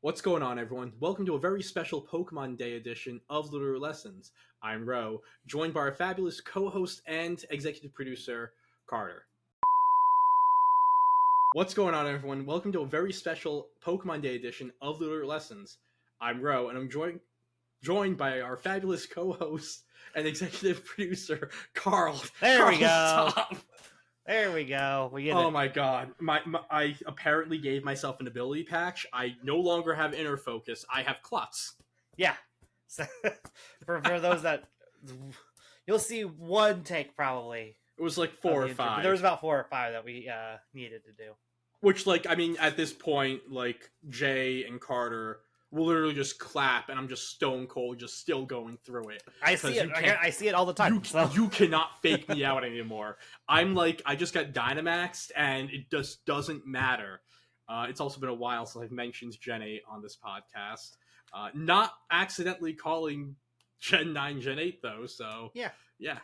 What's going on, everyone? Welcome to a very special Pokemon Day edition of Littleroot Lessons. I'm Ro, joined by our fabulous co-host and executive producer, Carter. What's going on, everyone? Welcome to a very special Pokemon Day edition of Littleroot Lessons. I'm Ro, and I'm joined by our fabulous co-host and executive producer, Carl. There we go. Stop. There we go. We get Oh it. my god. I apparently gave myself an ability patch. I no longer have inner focus. I have Klutz. Yeah. So, for those that you'll see one take probably. It was like 4 or 5. There was about 4 or 5 that we needed to do. Which, like, I mean, at this point, like, Jay and Carter will literally just clap, and I'm just stone cold, just still going through it. I see it. I see it all the time. You cannot fake me out anymore. I'm like, I just got Dynamaxed, and it just doesn't matter. It's also been a while since I've mentioned Gen 8 on this podcast. Not accidentally calling Gen 9 Gen 8, though, so... Yeah.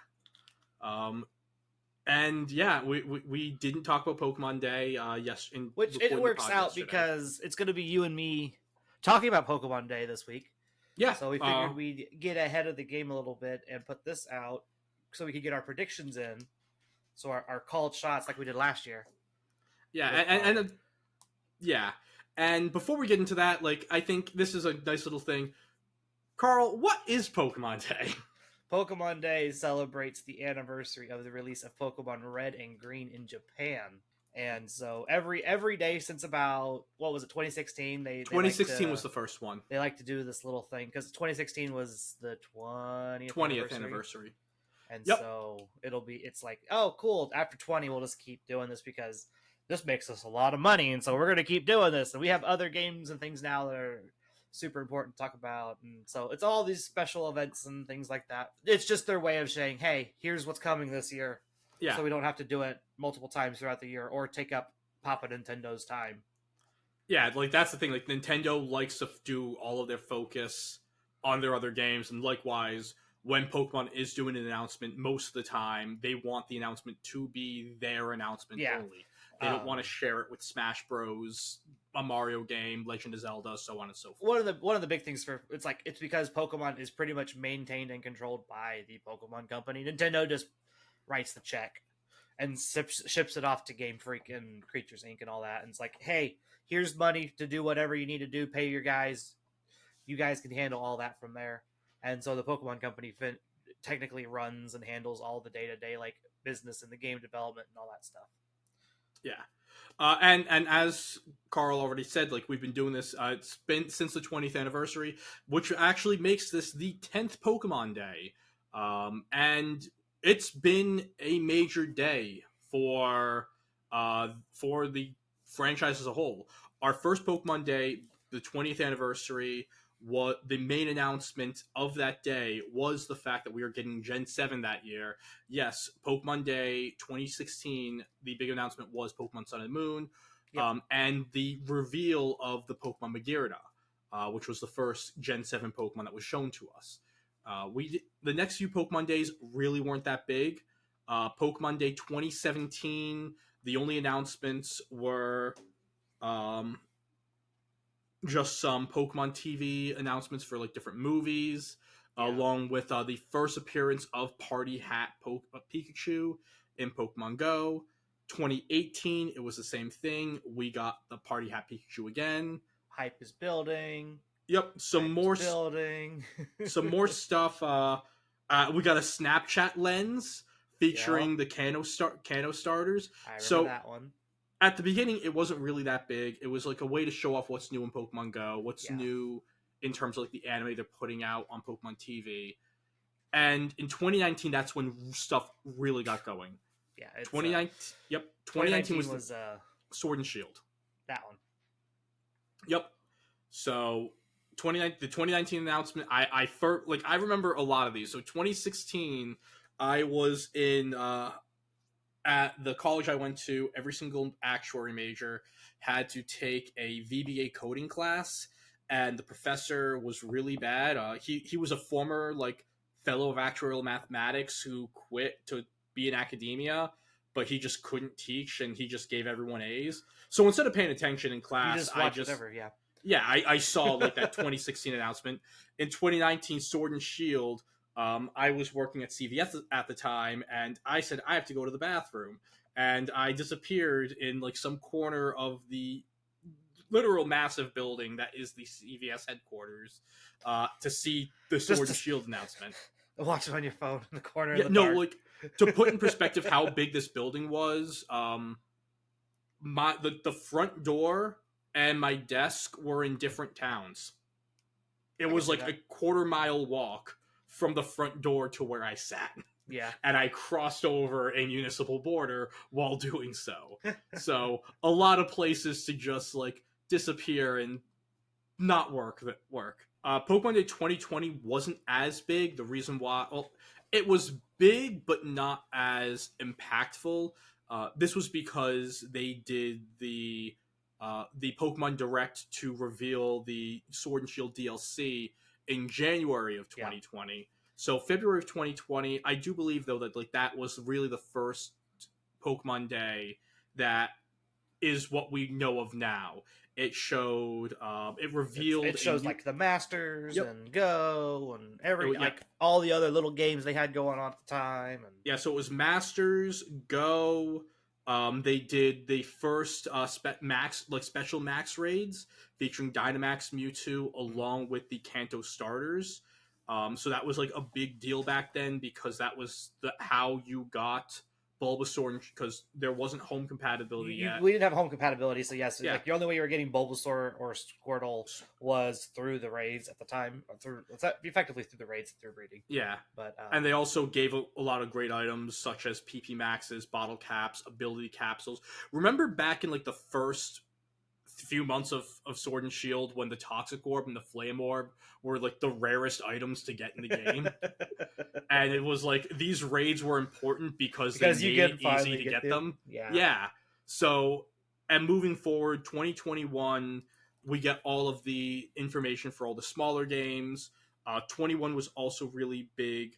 And yeah, we didn't talk about Pokemon Day. Which it works out because it's going to be you and me talking about Pokemon Day this week. Yeah. So we figured we'd get ahead of the game a little bit and put this out so we could get our predictions in. So our called shots like we did last year. Yeah, and yeah. And before we get into that, like, I think this is a nice little thing. Carl, what is Pokemon Day? Pokemon Day celebrates the anniversary of the release of Pokemon Red and Green in Japan. And so every day since about, what was it, 2016? 2016 was the first one. They like to do this little thing because 2016 was the 20th anniversary. And so it's like, oh, cool. After 20, we'll just keep doing this because this makes us a lot of money. And so we're going to keep doing this. And we have other games and things now that are super important to talk about. And so it's all these special events and things like that. It's just their way of saying, hey, here's what's coming this year. Yeah. So we don't have to do it multiple times throughout the year or take up Papa Nintendo's time. Yeah, like that's the thing. Like Nintendo likes to do all of their focus on their other games, and likewise, when Pokemon is doing an announcement, most of the time they want the announcement to be their announcement only. They don't want to share it with Smash Bros, a Mario game, Legend of Zelda, so on and so forth. One of the big things it's because Pokemon is pretty much maintained and controlled by the Pokemon Company. Nintendo just writes the check and ships it off to Game Freak and Creatures Inc. and all that. And it's like, hey, here's money to do whatever you need to do. Pay your guys. You guys can handle all that from there. And so the Pokemon Company technically runs and handles all the day-to-day like business and the game development and all that stuff. Yeah. And as Carl already said, like we've been doing this, it's been since the 20th anniversary, which actually makes this the 10th Pokemon Day. And it's been a major day for the franchise as a whole. Our first Pokemon Day, the 20th anniversary, the main announcement of that day was the fact that we are getting Gen 7 that year. Yes, Pokemon Day 2016, the big announcement was Pokemon Sun and Moon, and the reveal of the Pokemon Megairida, which was the first Gen 7 Pokemon that was shown to us. The next few Pokemon Days really weren't that big. Pokemon Day 2017, the only announcements were just some Pokemon TV announcements for like different movies, along with the first appearance of Party Hat Pikachu in Pokemon Go. 2018, it was the same thing. We got the Party Hat Pikachu again. Hype is building. Yep, some more stuff. We got a Snapchat lens featuring the Kano starters. I remember that one. At the beginning, it wasn't really that big. It was like a way to show off what's new in Pokemon Go, what's new in terms of like the anime they're putting out on Pokemon TV. And in 2019, that's when stuff really got going. Yeah, 2019 was Sword and Shield. That one. Yep. So the 2019 announcement, I remember a lot of these. So 2016, I was in at the college I went to. Every single actuary major had to take a VBA coding class, and the professor was really bad. He was a former like fellow of actuarial mathematics who quit to be in academia, but he just couldn't teach, and he just gave everyone A's. So instead of paying attention in class, yeah, I saw like that 2016 announcement. In 2019, Sword and Shield, I was working at CVS at the time, and I said I have to go to the bathroom, and I disappeared in like some corner of the literal massive building that is the CVS headquarters to see the Sword and Shield announcement. Watch it on your phone in the corner of Yeah, the no, dark. like to put in perspective how big this building was, the front door and my desk were in different towns. It I can was see like a that. quarter-mile walk from the front door to where I sat. Yeah. And I crossed over a municipal border while doing so. So a lot of places to just like disappear and not work. Pokemon Day 2020 wasn't as big. The reason why, well, it was big but not as impactful. This was because they did the Pokemon Direct to reveal the Sword and Shield DLC in January of Yeah. 2020. So February of 2020, I do believe though that like that was really the first Pokemon Day that is what we know of now. It showed, it revealed. It shows like the Masters Yep. and Go and Yep. like all the other little games they had going on at the time. And Yeah, so it was Masters, Go. They did the first special max raids featuring Dynamax, Mewtwo, along with the Kanto starters. So that was like a big deal back then because that was how you got Bulbasaur, because there wasn't home compatibility yet. we didn't have home compatibility, so yes, Yeah. like the only way you were getting Bulbasaur or Squirtle was through the raids at the time, effectively through the raids through breeding. Yeah, but and they also gave a lot of great items such as PP Maxes, bottle caps, ability capsules. Remember back in like the first few months of Sword and Shield when the Toxic Orb and the Flame Orb were like the rarest items to get in the game? And it was like these raids were important because they made it easy to get them. Yeah. So, and moving forward, 2021, we get all of the information for all the smaller games. 21 was also really big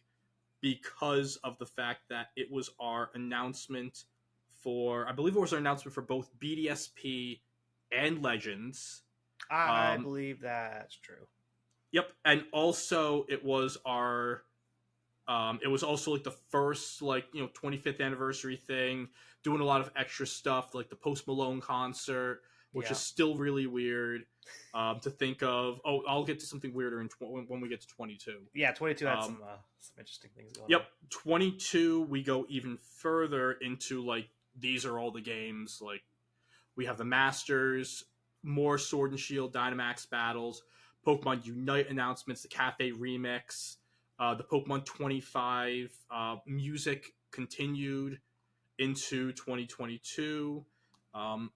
because of the fact that it was our announcement I believe it was our announcement for both BDSP and Legends. I believe that's true. Yep, and also it was our it was also like the first 25th anniversary thing, doing a lot of extra stuff like the Post Malone concert, which is still really weird to think of. Oh, I'll get to something weirder when we get to 22. Yeah, 22 had some interesting things going on. Yep, 22 we go even further into like these are all the games. Like we have the Masters, more Sword and Shield Dynamax battles, Pokemon Unite announcements, the Cafe Remix, the Pokemon 25 music continued into 2022,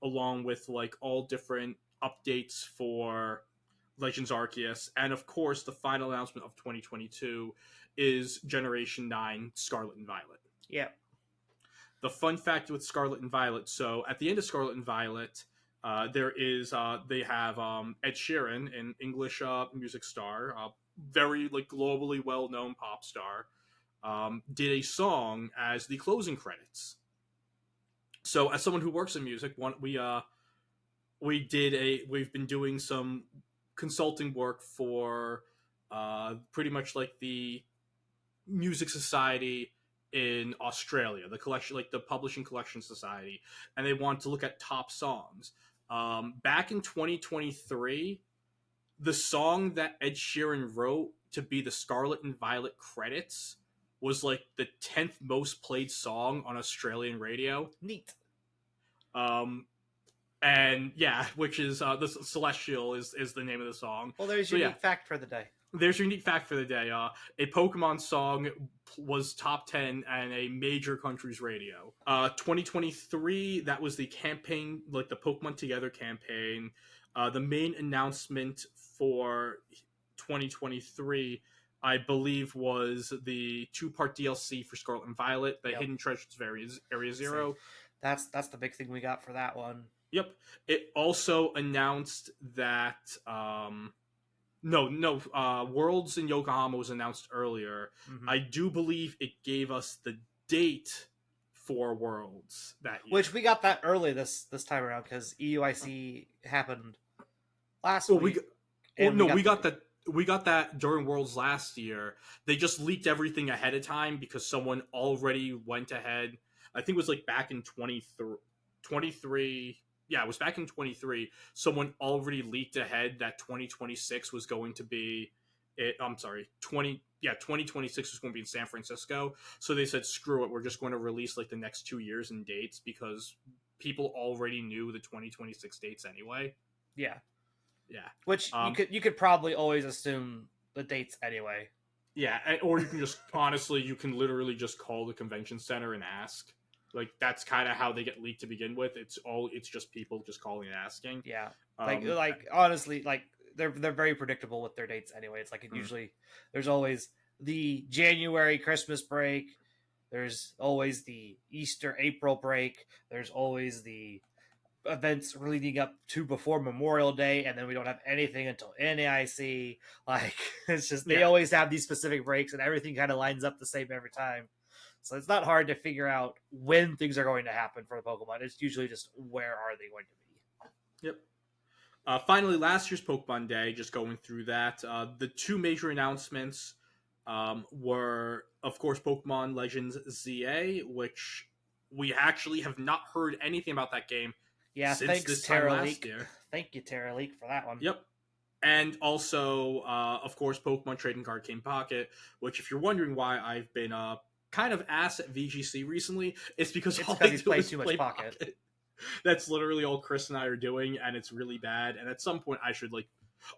along with like all different updates for Legends Arceus, and of course the final announcement of 2022 is Generation 9 Scarlet and Violet. Yeah. The fun fact with Scarlet and Violet, so at the end of Scarlet and Violet, they have Ed Sheeran, an English music star, very like globally well known pop star, did a song as the closing credits. So as someone who works in music, we've been doing some consulting work for pretty much like the Music Society in Australia, the collection, like the Publishing Collection Society, and they want to look at top songs. Back in 2023, the song that Ed Sheeran wrote to be the Scarlet and Violet credits was like the 10th most played song on Australian radio. Neat. And yeah, which is the Celestial is the name of the song. Well, there's your unique fact for the day. There's your unique fact for the day. A Pokemon song was top 10 on a major country's radio. 2023, that was the campaign, like the Pokemon Together campaign. The main announcement for 2023, I believe, was the 2-part DLC for Scarlet and Violet, the Hidden Treasures of Area Zero. That's the big thing we got for that one. Yep. It also announced that Worlds in Yokohama was announced earlier. Mm-hmm. I do believe it gave us the date for Worlds that year. Which we got that early this time around because EUIC happened last Well, week. we got that during Worlds last year. They just leaked everything ahead of time because someone already went ahead. I think it was like back in 23. Yeah, it was back in 23. Someone already leaked ahead that 2026 was going to be I'm sorry, 2026 was going to be in San Francisco. So they said, screw it, we're just going to release like the next 2 years in dates because people already knew the 2026 dates anyway. Yeah. Yeah. Which you could probably always assume the dates anyway. Yeah, or you can just honestly, you can literally just call the convention center and ask. Like that's kind of how they get leaked to begin with. It's just people just calling and asking. Yeah, like honestly, like they're very predictable with their dates anyway. It's like usually there's always the January Christmas break. There's always the Easter April break. There's always the events leading up to before Memorial Day, and then we don't have anything until NAIC. Like it's just they always have these specific breaks, and everything kind of lines up the same every time. So it's not hard to figure out when things are going to happen for the Pokemon. It's usually just where are they going to be. Yep. Finally, last year's Pokemon Day, just going through that, the two major announcements were, of course, Pokemon Legends ZA, which we actually have not heard anything about that game. Yeah, since thanks, this time last year. Thank you, Terra Leak, for that one. Yep. And also, of course, Pokemon Trading Card Game Pocket, which, if you're wondering why I've been kind of ass at VGC recently, it's because he's played too much Pocket. That's literally all Chris and I are doing, and it's really bad. And at some point, I should like.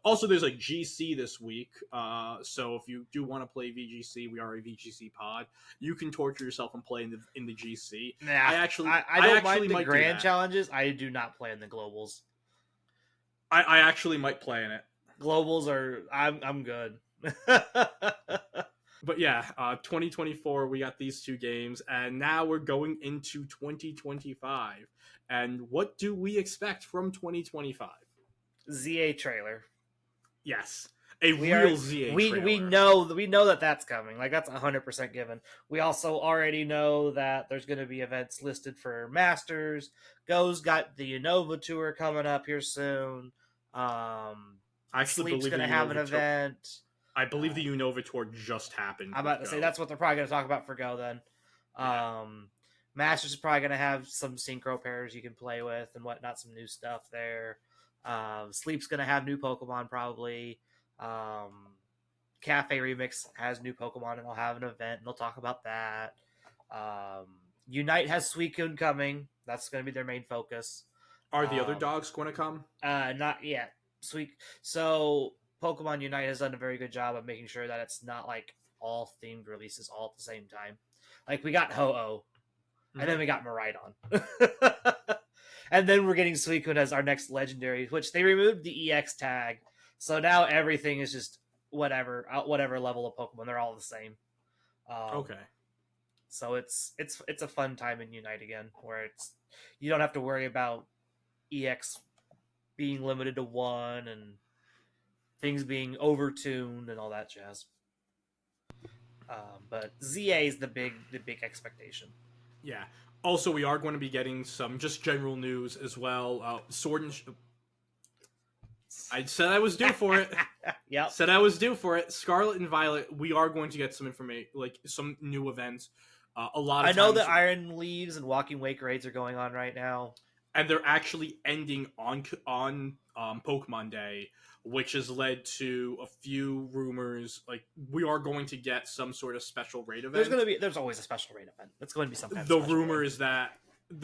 Also, there's like GC this week, so if you do want to play VGC, we are a VGC pod. You can torture yourself and play in the GC. Nah, I don't mind the grand challenges. I do not play in the globals. I actually might play in it. Globals are I'm good. But yeah, 2024 we got these two games, and now we're going into 2025. And what do we expect from 2025? ZA trailer. Yes, real ZA trailer. We know that that's coming. Like that's 100% given. We also already know that there's going to be events listed for Masters. Go's got the Unova tour coming up here soon. I actually Sleep's going to have an event. I believe the Unova tour just happened. I'm about to say that's what they're probably going to talk about for Go then. Yeah. Masters is probably going to have some synchro pairs you can play with and whatnot, some new stuff there. Sleep's going to have new Pokemon probably. Cafe Remix has new Pokemon and they'll have an event and they'll talk about that. Unite has Suicune coming. That's going to be their main focus. Are the other dogs going to come? Not yet. So Pokemon Unite has done a very good job of making sure that it's not like all themed releases all at the same time. Like we got Ho-Oh, and then we got Miraidon. And then we're getting Suicune as our next legendary, which they removed the EX tag. So now everything is just whatever level of Pokemon. They're all the same. Okay. So it's a fun time in Unite again, where you don't have to worry about EX being limited to one and things being overtuned and all that jazz. But ZA is the big expectation. Yeah. Also, we are going to be getting some just general news as well. Sword and I said I was due for it. Yeah. Said I was due for it. Scarlet and Violet, we are going to get some information, like some new events. A lot of I know that Iron Leaves and Walking Wake raids are going on right now. And they're actually ending on Pokemon Day, which has led to a few rumors. Like we are going to get some sort of special raid event. There's always a special raid event. It's going to be some kind of the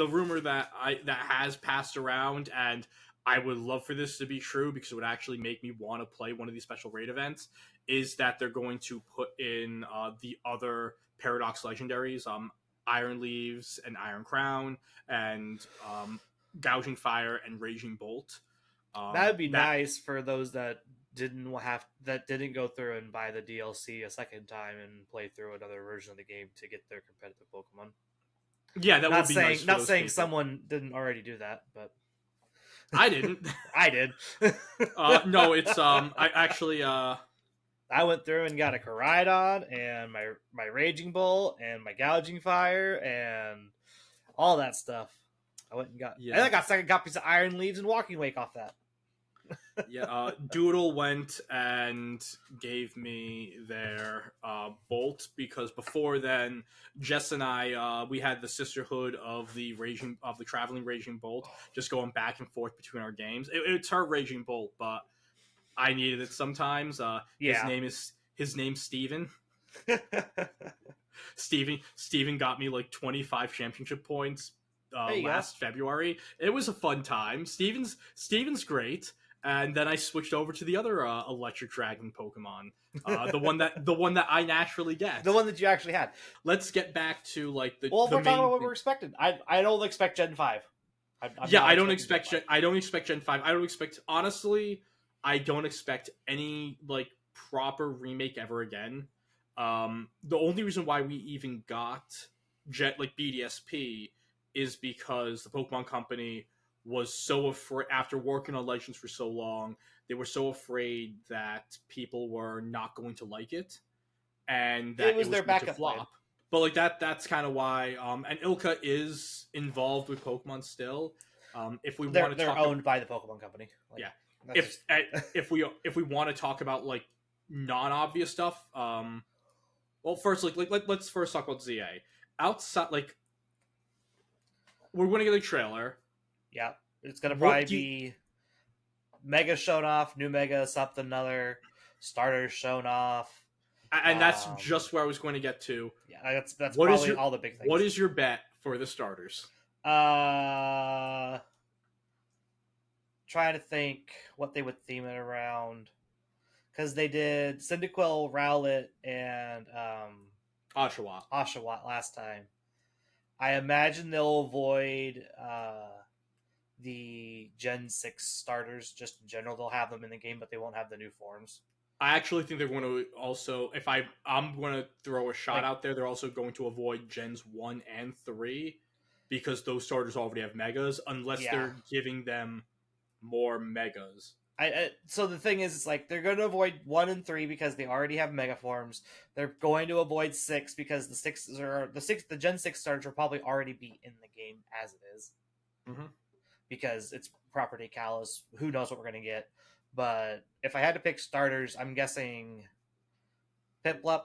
rumor that has passed around, and I would love for this to be true because it would actually make me want to play one of these special raid events, is that they're going to put in the other Paradox legendaries, Iron Leaves and Iron Crown, and Gouging Fire and Raging Bolt. That would be nice for those that didn't go through and buy the DLC a second time and play through another version of the game to get their competitive Pokemon. Yeah, that would be nice. Not saying someone didn't already do that, but I didn't. I did. No, it's I actually I went through and got a Koraidon and my Raging Bolt and my Gouging Fire and all that stuff. I went and got. Yeah. And I got second copies of Iron Leaves and Walking Wake off that. Yeah, Doodle went and gave me their bolt because before then, Jess and I we had the sisterhood of the traveling raging bolt, just going back and forth between our games. It's her raging bolt, but I needed it sometimes. Yeah. His name's Steven. Steven got me like 25 championship points There you go. last February. It was a fun time. Steven's great. And then I switched over to the other electric dragon Pokemon, the one that I naturally get. The one that you actually had. Let's get back to like the Well, the we're talking main about what thing. we're expecting. I don't expect Gen 5. I don't expect Gen 5. I don't expect honestly. I don't expect any like proper remake ever again. The only reason why we even got BDSP is because the Pokemon Company was so afraid after working on Legends for so long. They were so afraid that people were not going to like it, and that it was their going to backup flop. plan. But like that's kind of why. And Ilka is involved with Pokemon still. If we want to they're owned by the Pokemon Company. Like, yeah. If we want to talk about like non-obvious stuff, well, first let's first talk about ZA. Outside, like we're going to get a trailer. Yeah, it's going to probably be Mega shown off, new Mega, something another, starters shown off. And that's just where I was going to get to. Yeah, that's probably all the big things. What is your bet for the starters? Trying to think what they would theme it around. Because they did Cyndaquil, Rowlet, and Oshawott last time. I imagine they'll avoid the Gen 6 starters just in general. They'll have them in the game, but they won't have the new forms. I actually think they're going to also, I'm going to throw a shot out there, they're also going to avoid Gens 1 and 3 because those starters already have Megas, unless they're giving them more Megas. So the thing is, it's like they're going to avoid 1 and 3 because they already have Mega forms. They're going to avoid 6 because the Gen 6 starters will probably already be in the game as it is. Mm-hmm. Because it's property Kalos. Who knows what we're going to get. But if I had to pick starters, I'm guessing Piplup,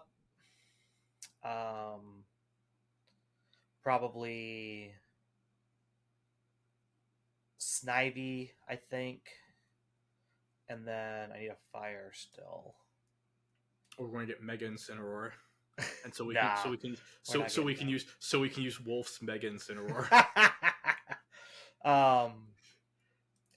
probably Snivy, I think, and then I need a fire still. We're going to get Mega Incineroar, and so we can use Wolf's Mega Incineroar.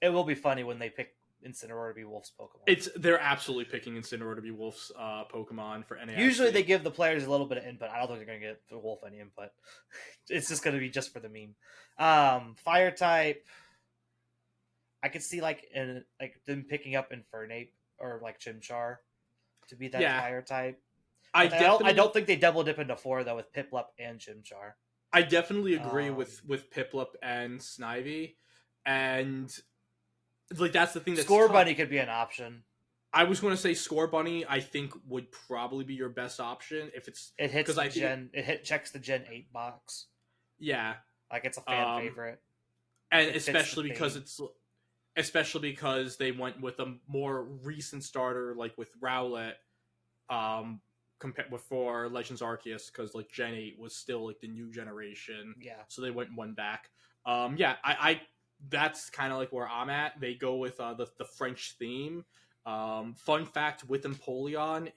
It will be funny when they pick Incineroar to be Wolf's Pokemon. They're absolutely picking Incineroar to be Wolf's Pokemon for NAIC. Usually they give the players a little bit of input. I don't think they're going to get the Wolf any input. It's just going to be just for the meme. Fire type, I could see them picking up Infernape or like Chimchar to be that fire type. I don't think they double dip into 4 though with Piplup and Chimchar. I definitely agree with Piplup and Snivy, and like that's the thing. Bunny could be an option. I was going to say Score Bunny. I think would probably be your best option if it hits checks the Gen 8 box. Yeah, like it's a fan favorite, and especially because they went with a more recent starter like with Rowlet, compared before Legends Arceus, because like Gen 8 was still like the new generation. Yeah, so they went one back. I that's kind of like where I'm at. They go with the French theme. Fun fact with Empoleon,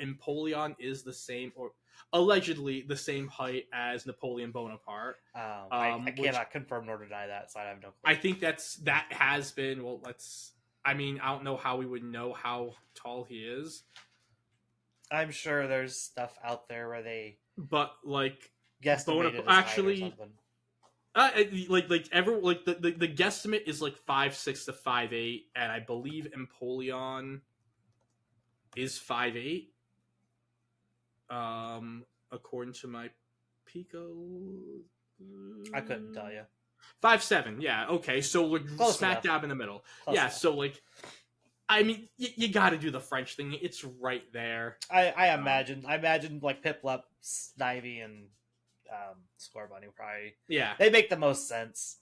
Empoleon is the same, or allegedly the same height as Napoleon Bonaparte. I cannot confirm nor deny that, so I have no clue. I think that has been, I don't know how we would know how tall he is. I'm sure there's stuff out there where they, but like guesstimated actually. The guesstimate is like 5'6" to 5'8", and I believe Empoleon is 5'8". According to my Pico, I couldn't tell you. 5'7", yeah, okay, so like smack dab in the middle. Close enough. So like, I mean, you got to do the French thing. It's right there. I imagine like Piplup, Snivy, and Score Bunny probably. Yeah, they make the most sense.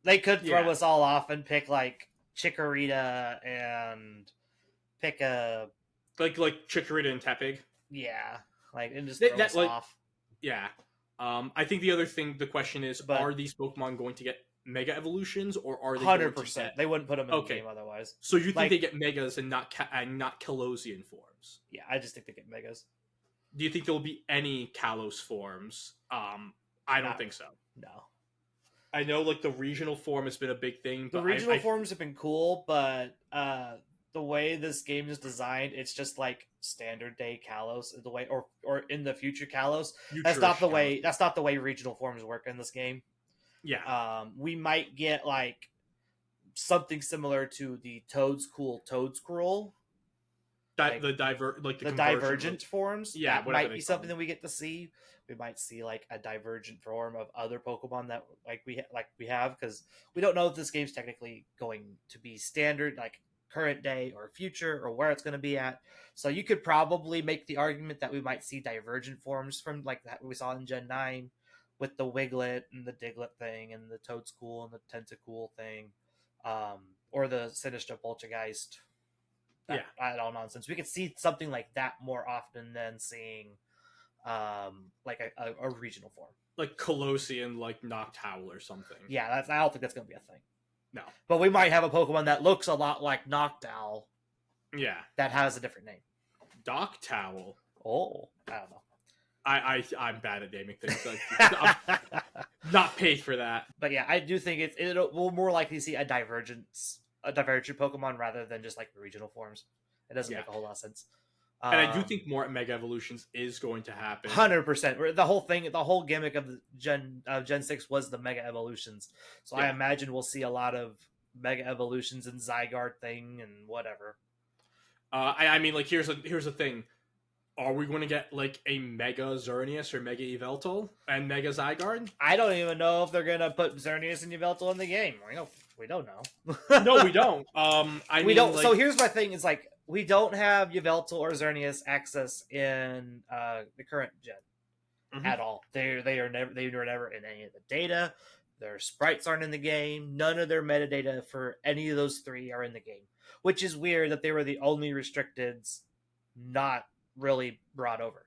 They could throw us all off and pick like Chikorita and pick a like Chikorita and Tepig. yeah, like and just That, throw that us like off. yeah. I think the question is, But are these Pokemon going to get Mega Evolutions, or are they going to 100%, get? they wouldn't put them in the Okay, game otherwise. so you think Like they get Megas and not Kalosian forms? yeah, I just think they get megas. Do you think there will be any Kalos forms? I don't Not think so. no. I know like the regional form has been a big thing, The but regional forms have been cool, but the way this game is designed, it's just like standard day Kalos the way, or in the future Kalos. That's not the way. That's not the way regional forms work in this game. Yeah, We might get like something similar to the Toadscruel, like the divergent forms. yeah, That whatever might they be call something them. that we get to see. We might see like a divergent form of other Pokemon that we have, because we don't know if this game's technically going to be standard like current day or future or where it's going to be at. So you could probably make the argument that we might see divergent forms from like that we saw in Gen 9 with the Wiglet and the Diglett thing and the Toadscool and the Tentacool thing, or the Sinister Poltergeist. Yeah, That all nonsense. We could see something like that more often than seeing like a regional form. like Colosseum, like Noctowl or something. Yeah, I don't think that's going to be a thing. No. But we might have a Pokemon that looks a lot like Noctowl Yeah. that has a different name. Noctowl. Oh, I don't know. I'm bad at naming things. I'm not paid for that. But yeah, I do think we'll more likely see a divergent Pokemon rather than just like regional forms. It doesn't make a whole lot of sense. And I do think more Mega Evolutions is going to happen. 100%. The whole gimmick of the Gen 6 was the Mega Evolutions. So I imagine we'll see a lot of Mega Evolutions and Zygarde thing and whatever. I mean, like here's the thing. Are we going to get like a Mega Xerneas or Mega Yveltal and Mega Zygarde? I don't even know if they're going to put Xerneas and Yveltal in the game. We don't know. No, we don't. We don't. Like, so here's my thing: is like we don't have Yveltal or Xerneas access in the current gen at all. They were never in any of the data. Their sprites aren't in the game. None of their metadata for any of those three are in the game, which is weird that they were the only restricteds not really brought over.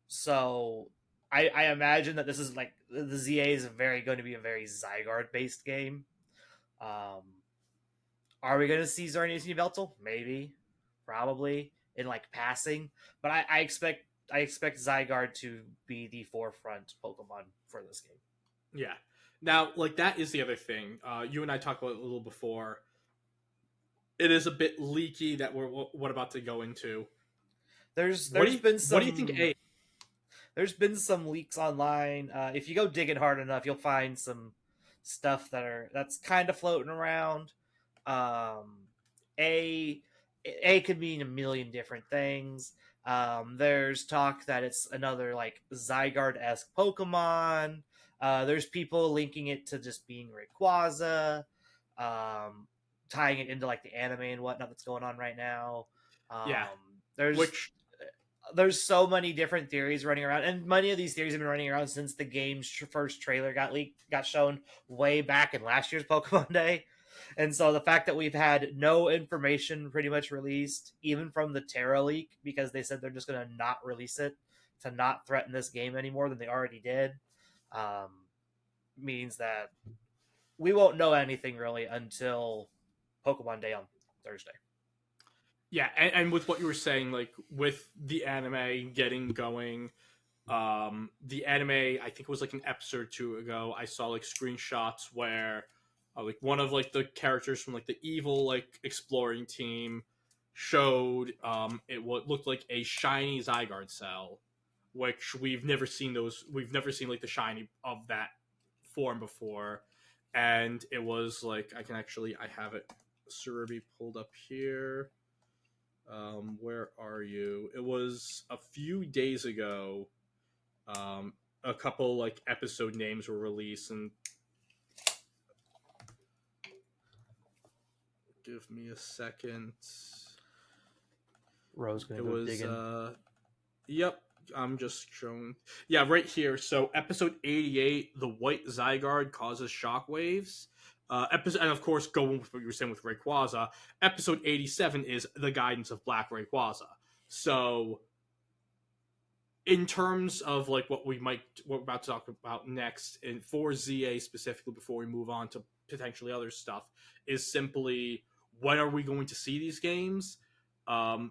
So I imagine that this is like the ZA is going to be a very Zygarde based game. Are we going to see Xerneas and Yveltal? Maybe, probably in like passing, but I expect Zygarde to be the forefront Pokemon for this game. Yeah. Now, like that is the other thing. You and I talked about it a little before. It is a bit leaky that we're about to go into. There's been some. What do you think? There's been some leaks online. If you go digging hard enough, you'll find some stuff that's kind of floating around. A could mean a million different things. There's talk that it's another like Zygarde-esque Pokemon. There's people linking it to just being Rayquaza, tying it into like the anime and whatnot that's going on right now. There's so many different theories running around, and many of these theories have been running around since the game's first trailer got shown way back in last year's Pokemon Day. And so the fact that we've had no information pretty much released, even from the Terra leak, because they said they're just going to not release it to not threaten this game any more than they already did, means that we won't know anything really until Pokemon Day on Thursday. Yeah, and with what you were saying, like with the anime getting going, the anime, I think it was like an episode or two ago, I saw like screenshots where like one of like the characters from like the evil like exploring team showed it what looked like a shiny Zygarde cell, which we've never seen like the shiny of that form before. And it was like I have it Cerebi pulled up here. Where are you? It was a few days ago. A couple like episode names were released, and give me a second. Rose gonna go digging. Yep, I'm just showing. Yeah, right here. So episode 88, the white Zygarde causes shockwaves. And of course, going with what you were saying with Rayquaza, episode 87 is the guidance of Black Rayquaza. So, in terms of like what we're about to talk about next, and for ZA specifically, before we move on to potentially other stuff, is simply when are we going to see these games?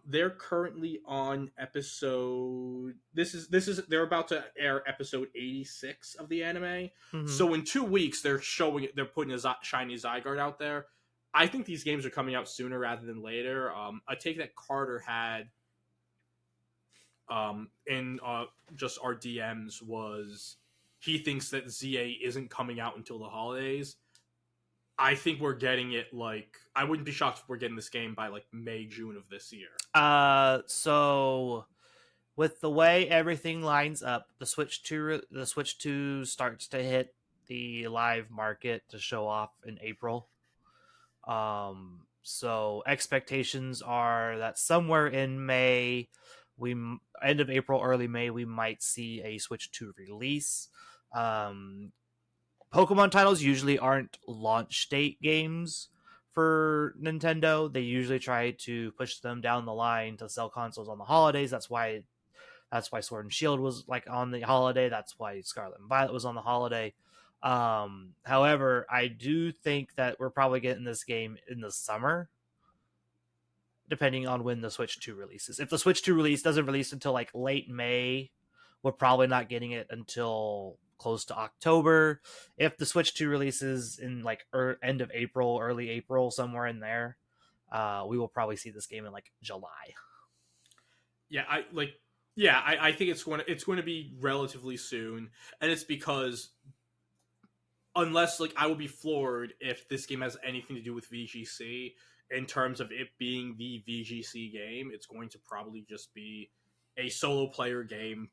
They're currently on episode. This is they're about to air episode 86 of the anime. Mm-hmm. So in 2 weeks, they're showing it. They're putting a shiny Zygarde out there. I think these games are coming out sooner rather than later. I take that Carter had in just our DMs was he thinks that ZA isn't coming out until the holidays. I think we're getting it like I wouldn't be shocked if we're getting this game by like May, June of this year. So with the way everything lines up, the Switch 2 starts to hit the live market to show off in April. So expectations are that somewhere in May, we end of April, early May, we might see a Switch 2 release. Pokemon titles usually aren't launch date games for Nintendo. They usually try to push them down the line to sell consoles on the holidays. That's why Sword and Shield was like on the holiday. That's why Scarlet and Violet was on the holiday. However, I do think that we're probably getting this game in the summer, depending on when the Switch 2 releases. If the Switch 2 release doesn't release until like late May, we're probably not getting it until close to October. If the Switch 2 releases in like end of April, early April, somewhere in there, we will probably see this game in like July. Yeah, I think it's going to be relatively soon, and it's because unless like I will be floored if this game has anything to do with VGC in terms of it being the VGC game. It's going to probably just be a solo player game.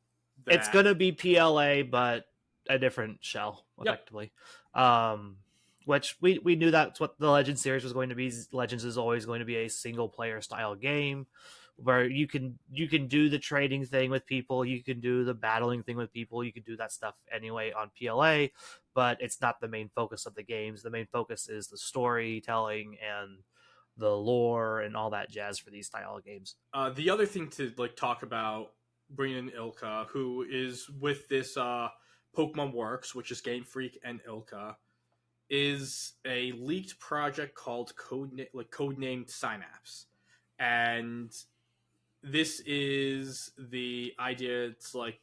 It's gonna be PLA, but a different shell, effectively. Yep. Which we knew that's what the Legends series was going to be. Legends is always going to be a single player style game where you can do the trading thing with people, you can do the battling thing with people, you can do that stuff anyway on PLA, but it's not the main focus of the games. The main focus is the storytelling and the lore and all that jazz for these style of games. The other thing to like talk about, bringing in Ilka, who is with this Pokemon Works, which is Game Freak and Ilka, is a leaked project called codenamed Synapse, and this is the idea. It's like,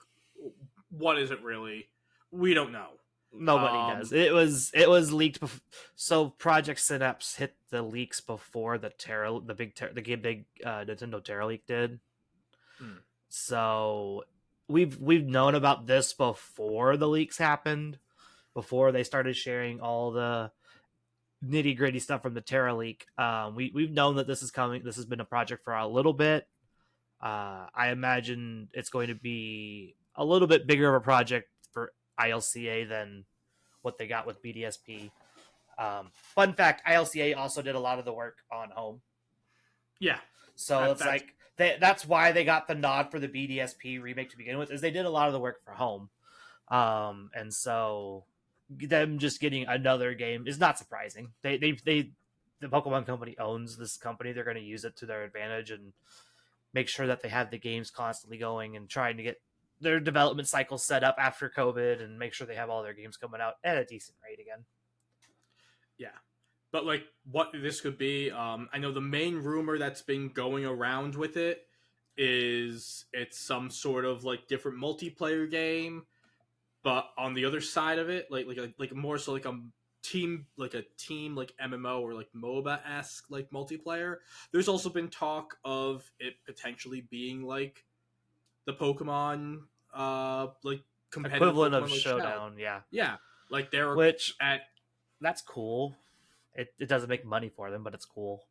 what is it really? We don't know. Nobody does. It was leaked before, so Project Synapse hit the leaks before the big Nintendo Terra leak did. So we've known about this before the leaks happened, before they started sharing all the nitty gritty stuff from the Terra leak. We've known that this is coming. This has been a project for a little bit. I imagine it's going to be a little bit bigger of a project for ILCA than what they got with BDSP. Fun fact: ILCA also did a lot of the work on Home. Yeah, so that's why they got the nod for the BDSP remake to begin with, is they did a lot of the work for Home, and so them just getting another game is not surprising. The Pokemon Company owns this company; they're going to use it to their advantage and make sure that they have the games constantly going and trying to get their development cycle set up after COVID and make sure they have all their games coming out at a decent rate again. Yeah. But like what this could be, I know the main rumor that's been going around with it is it's some sort of like different multiplayer game, but on the other side of it, like more so like a team like MMO or like MOBA-esque like multiplayer. There's also been talk of it potentially being like the Pokemon like competitive equivalent Pokemon, of like, Showdown, yeah, like they're which that's cool. It doesn't make money for them, but it's cool.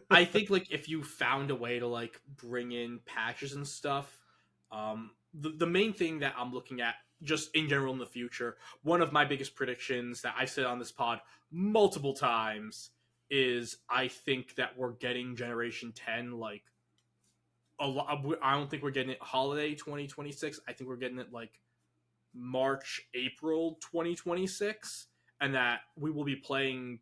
I think like if you found a way to like bring in patches and stuff, the main thing that I'm looking at just in general in the future, one of my biggest predictions that I've said on this pod multiple times is I think that we're getting Generation 10 like a lot. I don't think we're getting it holiday 2026. I think we're getting it like March, April 2026. and that we will be playing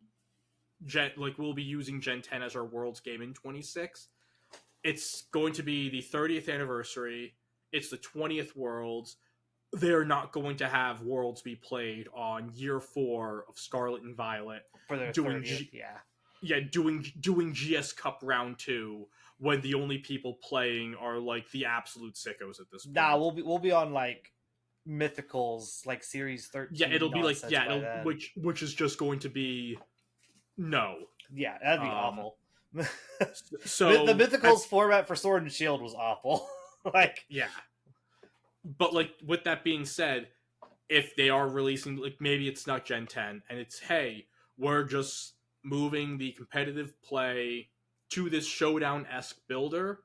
we'll be using Gen 10 as our Worlds game in 26. It's going to be the 30th anniversary. It's the 20th Worlds. They're not going to have Worlds be played on year 4 of Scarlet and Violet for their doing 30th, doing GS Cup round 2 when the only people playing are like the absolute sickos at this point. Nah, we'll be on like Mythicals, like Series 13. Yeah, it'll be like then. which is just going to be no. Yeah, that'd be awful. So the Mythicals format for Sword and Shield was awful. Like, yeah. But like with that being said, if they are releasing, like, maybe it's not Gen 10 and it's, hey, we're just moving the competitive play to this showdown-esque builder,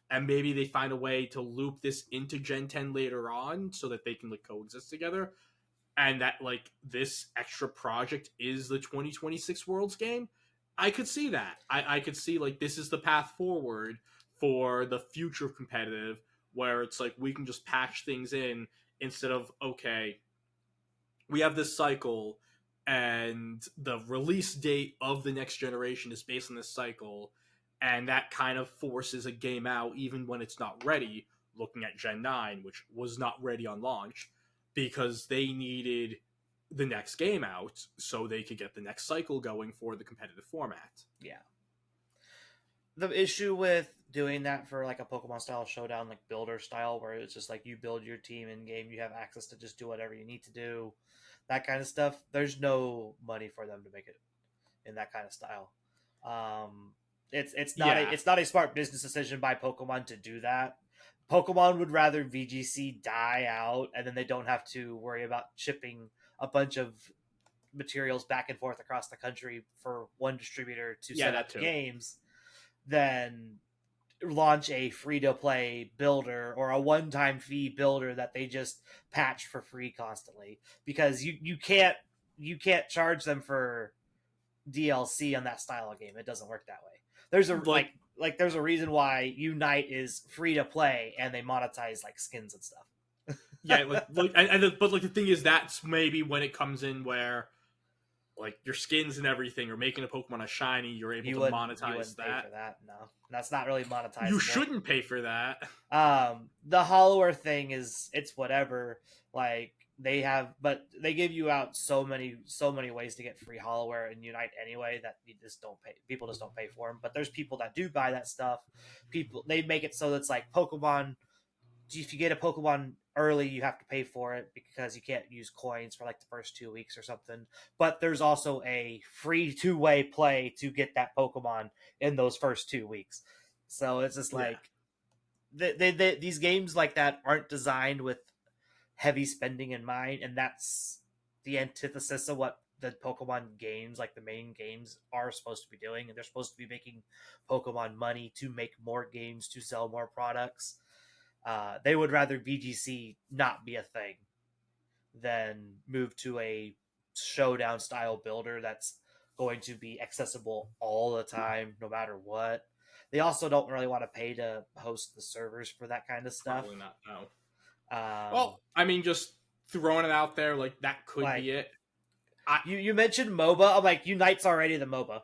and maybe they find a way to loop this into Gen 10 later on so that they can like coexist together, and that like this extra project is the 2026 Worlds game, I could see that. I could see like this is the path forward for the future of competitive, where it's like we can just patch things in instead of, okay, we have this cycle and the release date of the next generation is based on this cycle, and that kind of forces a game out even when it's not ready, looking at Gen 9, which was not ready on launch, because they needed the next game out so they could get the next cycle going for the competitive format. Yeah. The issue with doing that for like a Pokemon style showdown, like builder style, where it's just like you build your team in game, you have access to just do whatever you need to do, that kind of stuff. There's no money for them to make it in that kind of style. It's not a smart business decision by Pokemon to do that. Pokemon would rather VGC die out, and then they don't have to worry about shipping a bunch of materials back and forth across the country for one distributor to set up games, than launch a free-to-play builder or a one-time fee builder that they just patch for free constantly, because you can't charge them for DLC on that style of game. It doesn't work that way. There's a like there's a reason why Unite is free to play and they monetize like skins and stuff. Yeah, but like the thing is, that's maybe when it comes in where like your skins and everything, or making a Pokemon a shiny, you're able to monetize that. Pay for that. No, that's not really monetizable. You shouldn't pay for that. The hollower thing is, it's whatever. Like they give you out so many ways to get free hollowware in Unite anyway that you just don't pay. People just don't pay for them. But there's people that do buy that stuff. They make it so that's like Pokemon. If you get a Pokemon early, you have to pay for it because you can't use coins for like the first 2 weeks or something. But there's also a free 2-way play to get that Pokemon in those first 2 weeks. So it's just like these games like that aren't designed with heavy spending in mind, and that's the antithesis of what the Pokemon games, like the main games, are supposed to be doing. And they're supposed to be making Pokemon money to make more games, to sell more products. They would rather VGC not be a thing than move to a showdown style builder that's going to be accessible all the time, no matter what. They also don't really want to pay to host the servers for that kind of stuff. Probably not, no. Well, I mean, just throwing it out there, like, that could be it. You mentioned MOBA. I'm like, Unite's already the MOBA.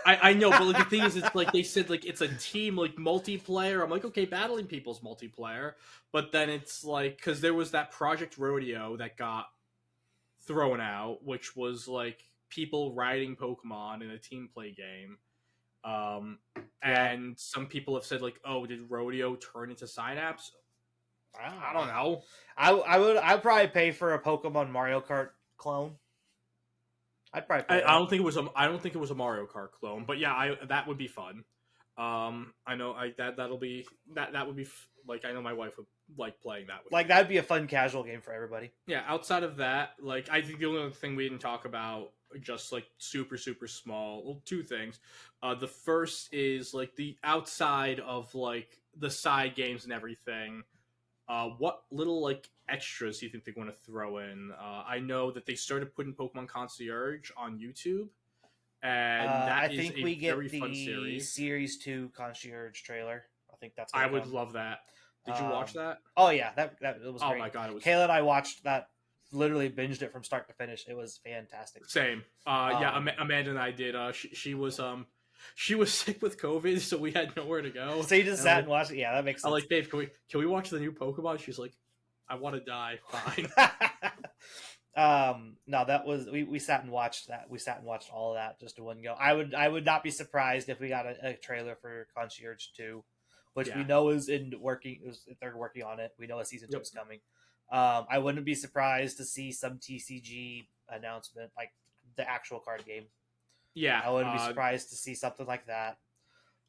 I know, but like, the thing is, it's like they said, like, it's a team, like, multiplayer. I'm like, okay, battling people's multiplayer, but then it's like, because there was that Project Rodeo that got thrown out, which was like people riding Pokemon in a team play game. And some people have said, like, oh, did Rodeo turn into Synapse? I don't know. I'd probably pay for a Pokemon Mario Kart clone. I'd probably pay I don't think it was a Mario Kart clone, but yeah, that would be fun. I know that would be like, I know my wife would like playing that with like me. That'd be a fun casual game for everybody. Yeah, outside of that, like, I think the only other thing we didn't talk about, just like super small, well, two things. The first is like the outside of like the side games and everything. What little like extras do you think they're going to throw in? I know that they started putting Pokemon Concierge on YouTube, and that is a very fun series. Series 2 Concierge trailer. I think that's. I would love that. Did you watch that? Oh yeah, that was. Oh great. my god, it was. Kayla and I watched that literally binged it from start to finish. It was fantastic. Same. Amanda and I did. She was sick with COVID, so we had nowhere to go. So you just And sat and watched it. Yeah, that makes sense. I'm like, Dave, can we watch the new Pokemon? She's like, I want to die. Fine. No, that was we sat and watched that. We sat and watched all of that just in one go. I would not be surprised if we got a trailer for Concierge 2, which we know is in working. They're working on it. We know a season 2 is coming. I wouldn't be surprised to see some TCG announcement, like the actual card game. Yeah, I wouldn't be surprised to see something like that.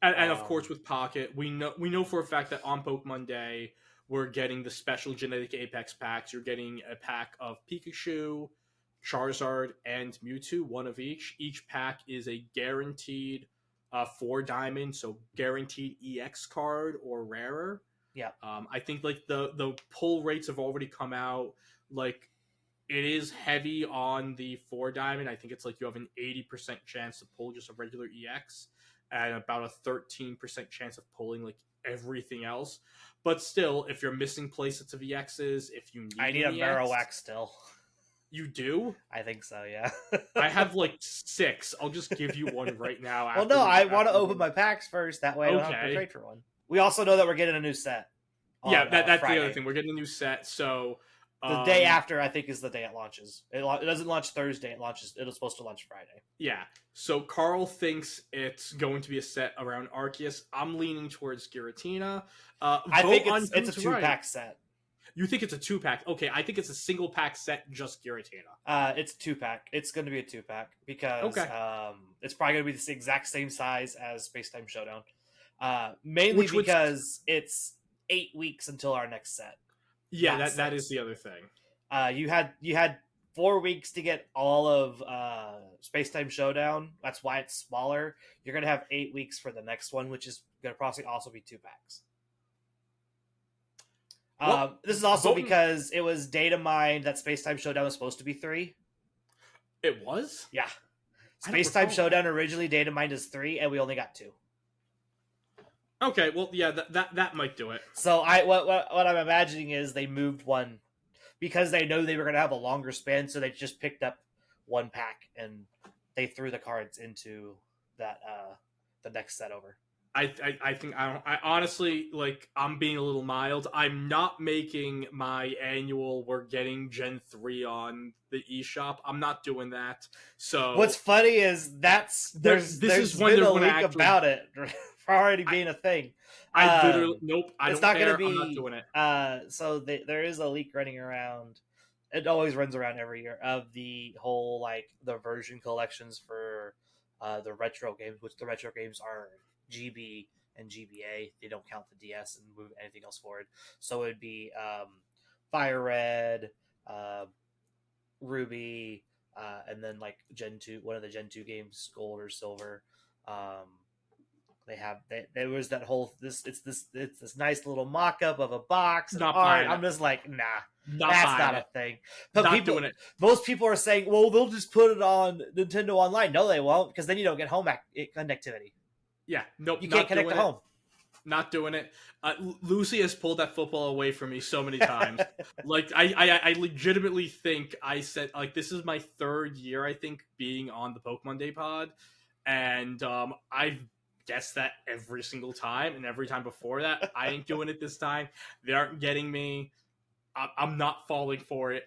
And of course, with Pocket, we know for a fact that on Pokemon Day, we're getting the special genetic Apex packs. You're getting a pack of Pikachu, Charizard, and Mewtwo, one of each. Each pack is a guaranteed 4 diamond, so guaranteed EX card or rarer. Yeah. I think like the pull rates have already come out. Like, it is heavy on the 4 diamond. I think it's like you have an 80% chance to pull just a regular EX and about a 13% chance of pulling like everything else. But still, if you're missing playsets of EXs, if you need I need a Marowak still. You do? I think so, yeah. I have like 6. I'll just give you one right now. Well, no, I want to open my packs first. That way I don't have to trade for one. We also know that we're getting a new set. Yeah, that's Friday. The other thing. We're getting a new set, so... The day after, I think, is the day it launches. It doesn't launch Thursday. It's supposed to launch Friday. Yeah. So Carl thinks it's going to be a set around Arceus. I'm leaning towards Giratina. I think it's a 2-pack set. You think it's a 2-pack? Okay, I think it's a single pack set, just Giratina. It's 2-pack. It's going to be a 2-pack because it's probably going to be the exact same size as Space Time Showdown. Mainly because it's 8 weeks until our next set. Yeah, that is the other thing. You had 4 weeks to get all of Space Time Showdown. That's why it's smaller. You're gonna have 8 weeks for the next one, which is gonna probably also be 2 packs. This is also because it was data mined that Space Time Showdown was supposed to be 3. It was? Yeah. Space Time Showdown originally data mined as 3, and we only got 2. Okay, well, yeah, that might do it. So what I'm imagining is they moved one because they know they were going to have a longer span, so they just picked up 1 pack and they threw the cards into that the next set over. I honestly, like, I'm being a little mild. I'm not making my annual we're getting Gen 3 on the eShop. I'm not doing that. So what's funny is there's been a leak about it already being a thing. I literally nope. It's not going to be. I'm not doing it. So there is a leak running around. It always runs around every year of the whole like the version collections for the retro games, which the retro games are GB and GBA. They don't count the DS and move anything else forward. So it'd be Fire Red, Ruby, and then like Gen 2, one of the Gen 2 games, Gold or Silver. There was that whole it's this nice little mock-up of a box and art. I'm just like, nah, that's not a thing. But not doing it. Most people are saying, well, they'll just put it on Nintendo Online. No, they won't, because then you don't get home connectivity. Yeah, nope. You can't connect to home. Not doing it. Lucy has pulled that football away from me so many times. Like, I legitimately think I said, like, this is my 3rd year, I think, being on the Pokemon Day pod, and I've guessed that every single time, and every time before that, I ain't doing it this time. They aren't getting me. I'm not falling for it.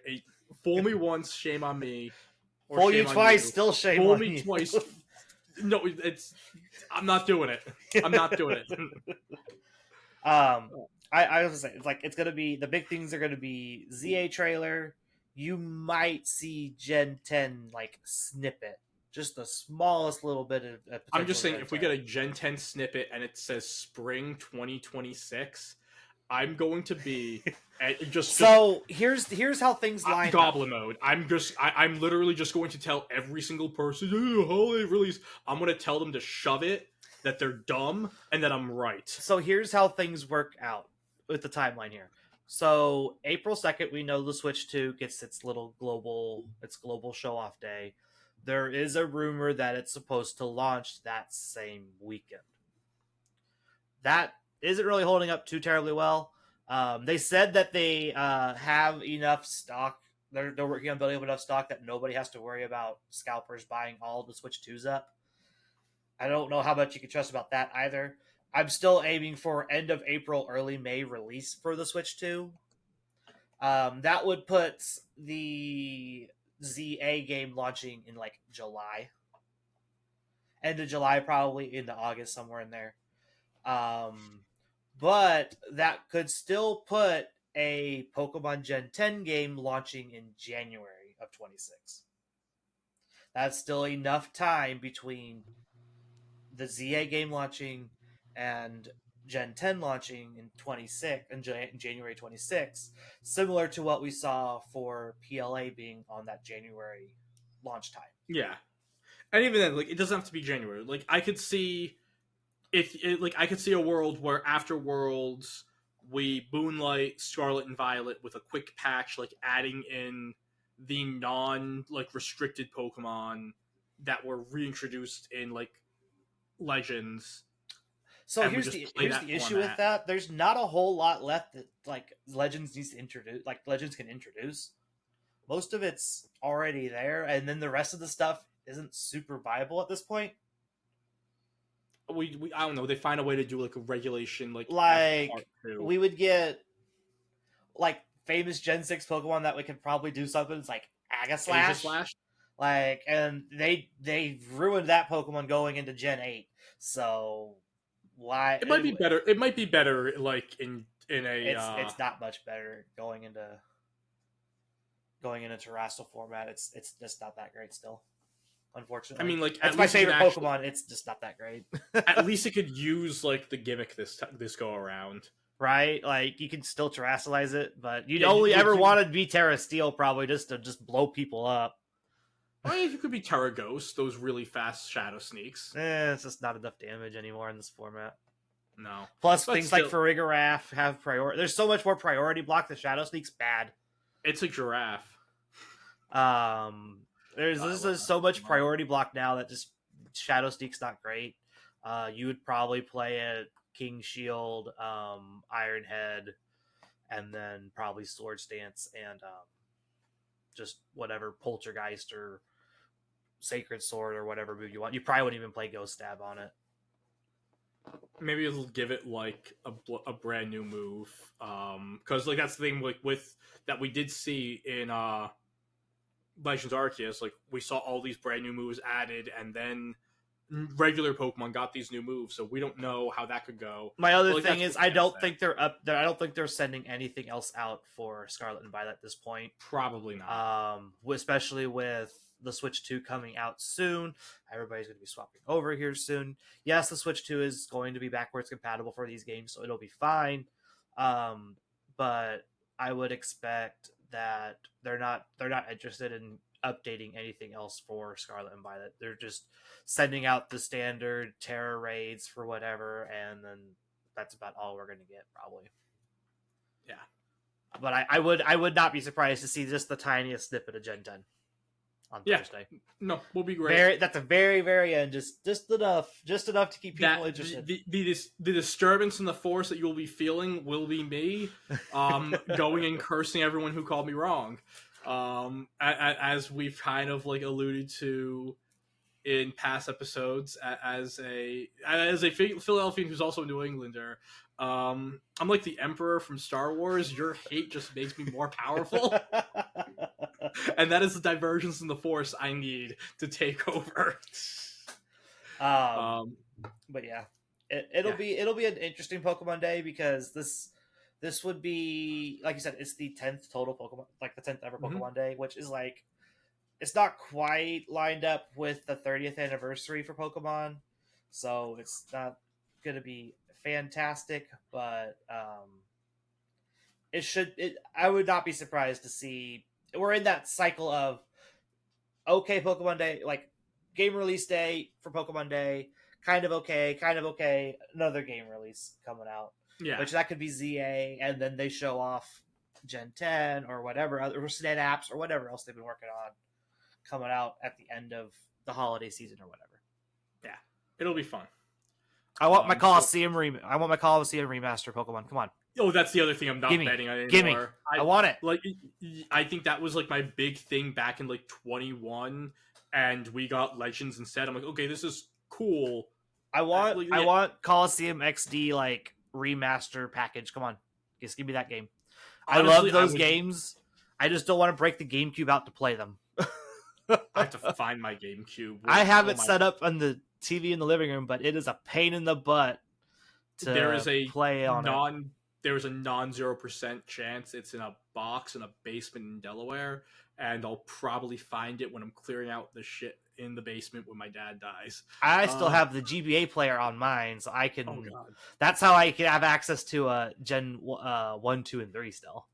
Fool me once, shame on me. Fool you twice, still shame on you. Fool me twice. No, I'm not doing it. I'm not doing it. I was gonna say, it's gonna be, the big things are gonna be ZA trailer. You might see Gen 10 like snippet. Just the smallest little bit of I'm just saying, if we get a Gen 10 snippet and it says spring 2026, I'm going to be here's how things line up. Goblin mode. I'm literally just going to tell every single person, holiday release. I'm going to tell them to shove it, that they're dumb, and that I'm right. So here's how things work out with the timeline here. So April 2nd, we know the Switch 2 gets its global show off day. There is a rumor that it's supposed to launch that same weekend. That isn't really holding up too terribly well. They said that they have enough stock they're working on building up enough stock that nobody has to worry about scalpers buying all the Switch 2s up. I don't know how much you can trust about that either. I'm still aiming for end of April, early May release for the Switch 2. That would put the ZA game launching in like July. End of July, probably into August, somewhere in there. But that could still put a Pokemon Gen 10 game launching in January of 26. That's still enough time between the ZA game launching and Gen 10 launching in 26 in January 26, similar to what we saw for PLA being on that January launch time. Yeah, and even then, like, it doesn't have to be January. Like, I could see I could see a world where after Worlds we Moonlight, Scarlet, and Violet with a quick patch, like adding in the non like restricted Pokemon that were reintroduced in like Legends. So here's the issue with that. There's not a whole lot left that like Legends needs to introduce. Like Legends can introduce. Most of it's already there, and then the rest of the stuff isn't super viable at this point. We I don't know. They find a way to do like a regulation like we would get like famous Gen 6 Pokemon that we could probably do something. It's like Aegislash. Like, and they ruined that Pokemon going into Gen 8. So why it might be better. It might be better like in a it's not much better going into terrestrial format. It's just not that great still. Unfortunately, I mean, like, it's my favorite Pokemon. It's just not that great. At least it could use like the gimmick this go around, right? Like you can still terrestrialize it, but you'd only ever want to be Terra Steel, probably just to blow people up. I mean, you could be Terra Ghost, those really fast Shadow Sneaks. It's just not enough damage anymore in this format. No. Plus, things like Farigiraf have priority. There's so much more priority block. The Shadow Sneak's bad. It's a giraffe. There's so much priority block now that just Shadow Sneak's not great. You would probably play a King Shield, Iron Head, and then probably Swords Dance and just whatever Poltergeist or Sacred Sword or whatever move you want. You probably wouldn't even play Ghost Stab on it. Maybe it'll give it like a brand new move, because like that's the thing like with that we did see in Legends Arceus. Like we saw all these brand new moves added, and then regular Pokemon got these new moves, so we don't know how that could go. My other thing is I don't think they're sending anything else out for Scarlet and Violet at this point. Probably not. Especially with the Switch 2 coming out soon. Everybody's going to be swapping over here soon. Yes, the Switch 2 is going to be backwards compatible for these games, so it'll be fine. But I would expect that they're not interested in updating anything else for Scarlet and Violet. They're just sending out the standard Terra raids for whatever, and then that's about all we're going to get, probably. Yeah. But I would not be surprised to see just the tiniest snippet of Gen 10 on Thursday. No, will be great. That's a very, very end. Just enough to keep people interested. The disturbance in the force that you'll be feeling will be me going and cursing everyone who called me wrong. As we've kind of like alluded to in past episodes, as a Philadelphian who's also a New Englander, I'm like the Emperor from Star Wars. Your hate just makes me more powerful. And that is the divergence in the Force I need to take over. But yeah, it'll be an interesting Pokemon Day, because this would be, like you said, it's the 10th total Pokemon, like the 10th ever Pokemon Day, which is like, it's not quite lined up with the 30th anniversary for Pokemon, so it's not going to be fantastic, but I would not be surprised to see we're in that cycle of Pokemon Day, like game release day for Pokemon Day, kind of okay, another game release coming out. Yeah. Which that could be ZA, and then they show off Gen 10 or whatever, or SNED apps or whatever else they've been working on coming out at the end of the holiday season or whatever. Yeah. It'll be fun. I want my Coliseum remaster Pokemon. Come on. Oh, that's the other thing I'm not Gimme. betting on anymore. Gimme. I want it. Like, I think that was like my big thing back in like 21, and we got Legends instead. I'm like, okay, this is cool. I want Like, I yeah, want Coliseum XD like remaster package. Come on, just give me that game. I honestly, love those would- games. I just don't want to break the GameCube out to play them. I have to find my GameCube. I have Oh it my- set up on the TV in the living room, but it is a pain in the butt to There is a play on it. There is a non-0% chance it's in a box in a basement in Delaware, and I'll probably find it when I'm clearing out the shit in the basement when my dad dies. I still have the GBA player on mine, so I can. Oh god. That's how I can have access to Gen 1, 2, and 3 still.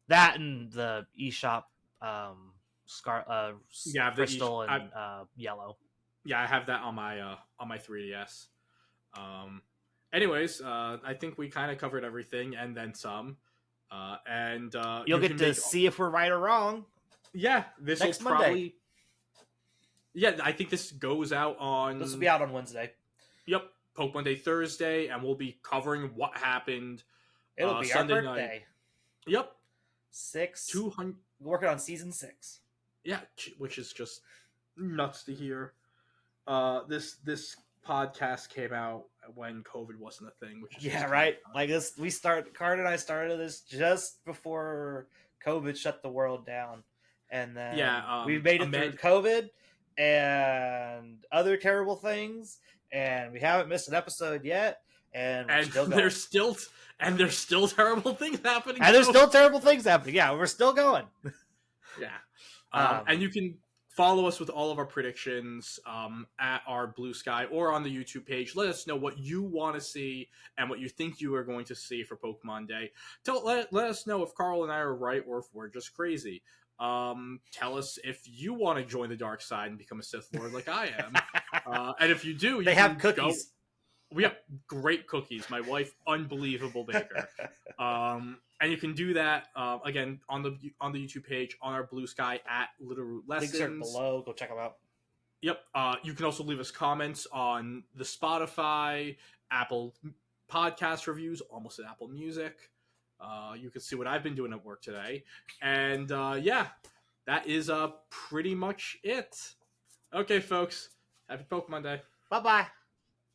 That and the eShop Yeah, the Crystal and Yellow. Yeah, I have that on my 3DS. Anyways, I think we kind of covered everything and then some. And You'll you get can to see if we're right or wrong. Yeah, this next will probably. Monday. Yeah, I think this goes out on. This will be out on Wednesday. Yep, Pokemon Day Thursday, and we'll be covering what happened. It'll be Sunday our night. birthday. Yep, 200. Working on season 6. Yeah, which is just nuts to hear. This podcast came out when COVID wasn't a thing, which is Yeah, right. Like this, Card and I started this just before COVID shut the world down, and then we made it through COVID and other terrible things, and we haven't missed an episode yet. And there's still terrible things happening. And there's still terrible things happening. Yeah, we're still going. Yeah. And you can follow us with all of our predictions at our Blue Sky or on the YouTube page. Let us know what you want to see and what you think you are going to see for Pokemon Day. Let us know if Carl and I are right or if we're just crazy. Tell us if you want to join the dark side and become a Sith Lord like I am. And if you do, they have cookies. We have great cookies. My wife, unbelievable baker. And you can do that again on the YouTube page, on our Blue Sky at Littleroot Lessons. Links are below. Go check them out. Yep. You can also leave us comments on the Spotify, Apple podcast reviews, almost at Apple Music. You can see what I've been doing at work today. And yeah, that is pretty much it. Okay, folks. Happy Pokemon Day. Bye-bye.